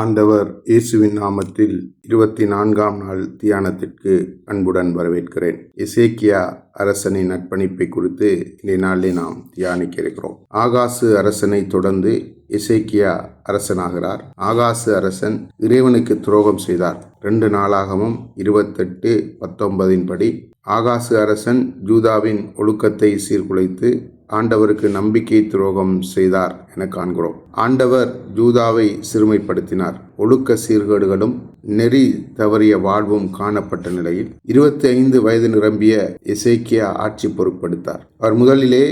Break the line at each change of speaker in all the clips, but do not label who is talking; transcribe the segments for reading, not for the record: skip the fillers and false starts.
ஆண்டவர் இயேசுவின் நாமத்தில் 24ஆம் நாள் தியானத்திற்கு அன்புடன் வரவேற்கிறேன். எசேக்கியா அரசனின் நற்பணிப்பை குறித்து இந்த நாளில் நாம் தியானிக்க இருக்கிறோம். ஆகாசு அரசனை தொடர்ந்து எசேக்கியா அரசனாகிறார். ஆகாசு அரசன் இறைவனுக்கு துரோகம் செய்தார். 2 நாளாகமம் 28:19 படி ஆகாசு அரசன் யூதாவின் ஒழுக்கத்தை சீர்குலைத்து ஆண்டவருக்கு நம்பிக்கை துரோகம் செய்தார் என காண்கிறோம். ஆண்டவர் யூதாவை சிறுமைப்படுத்தினார். ஒழுக்க சீர்கேடுகளும் நெறி தவறிய வாழ்வும் காணப்பட்ட நிலையில் 25 வயது நிரம்பிய எசேக்கியா ஆட்சி பொறுப்படுத்தார். அவர் முதலிலே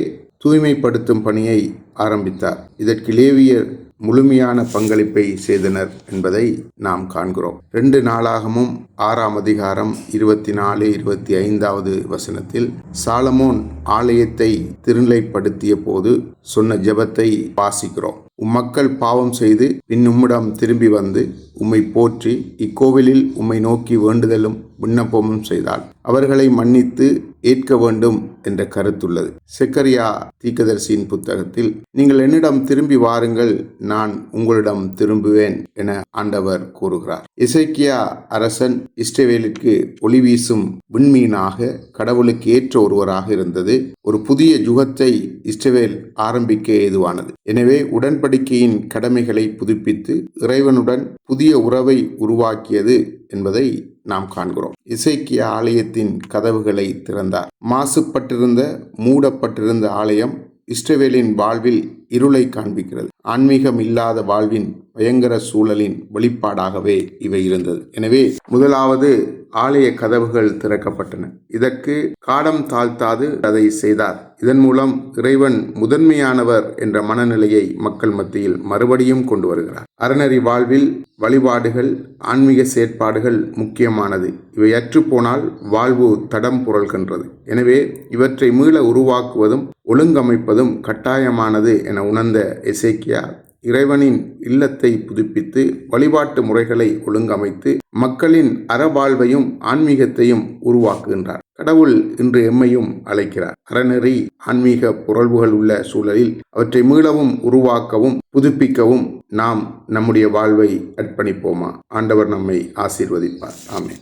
தூய்மைப்படுத்தும் பணியை ஆரம்பித்தார். இதற்கு லேவியர் முழுமையான பங்களிப்பை செய்தனர் என்பதை நாம் காண்கிறோம். 2 நாளாகமும் 6ஆம் அதிகாரம் 24-25 வசனத்தில் சாலமோன் ஆலயத்தை திருநிலைப்படுத்திய போது சொன்ன ஜெபத்தை வாசிக்கிறோம். உம்மக்கள் பாவம் செய்து பின் உம்மிடம் திரும்பி வந்து உம்மை போற்றி இக்கோவிலில் உம்மை நோக்கி வேண்டுதலும் விண்ணப்பமும் செய்தால் அவர்களை மன்னித்து ஏற்க வேண்டும் என்ற கருத்துள்ளது. செக்கரியா தீர்க்கதரிசியின் புத்தகத்தில் நீங்கள் என்னிடம் திரும்பி வாருங்கள், நான் உங்களிடம் திரும்புவேன் என ஆண்டவர் கூறுகிறார். எசேக்கியா அரசன் இஸ்ரவேலுக்கு ஒளி வீசும் விண்மீனாக கடவுளுக்கு ஏற்ற ஒருவராக இருந்தது. ஒரு புதிய யுகத்தை இஸ்ரவேல் ஆரம்பிக்க ஏதுவானது. எனவே உடன்படிக்கையின் கடமைகளை புதுப்பித்து இறைவனுடன் புதிய உறவை உருவாக்கியது என்பதை நாம் காண்கிறோம். எசேக்கியா ஆலயத்தின் கதவுகளை திறந்தார். மாசுபட்டிருந்த மூடப்பட்டிருந்த ஆலயம் இஸ்ரவேலின் வாழ்வில் இருளை காண்பிக்கிறது. ஆன்மீகம் இல்லாத வாழ்வின் பயங்கர சூழலின் வெளிப்பாடாகவே இவை இருந்தது. எனவே முதலாவது ஆலய கதவுகள் திறக்கப்பட்டன. இதற்கு காலம் தாழ்த்தாது அதை செய்தார். இதன் மூலம் இறைவன் முதன்மையானவர் என்ற மனநிலையை மக்கள் மத்தியில் மறுபடியும் கொண்டு வருகிறார். அறநெறி வாழ்வில் வழிபாடுகள், ஆன்மீக செயற்பாடுகள் முக்கியமானது. இவை அற்றுப்போனால் வாழ்வு தடம் புரள்கின்றது. எனவே இவற்றை மீள உருவாக்குவதும் ஒழுங்கமைப்பதும் கட்டாயமானது என உணர்ந்த எசேக்கியா இறைவனின் இல்லத்தை புதுப்பித்து வழிபாட்டு முறைகளை ஒழுங்கமைத்து மக்களின் அறவாழ்வையும் ஆன்மீகத்தையும் உருவாக்குகின்றார். கடவுள் இன்று எம்மையும் அழைக்கிறார். அறநெறி ஆன்மீக புரள்வுகள் உள்ள சூழலில் அவற்றை மீளவும் உருவாக்கவும் புதுப்பிக்கவும் நாம் நம்முடைய வாழ்வை அர்ப்பணிப்போமா? ஆண்டவர் நம்மை ஆசீர்வதிப்பார். ஆமென்.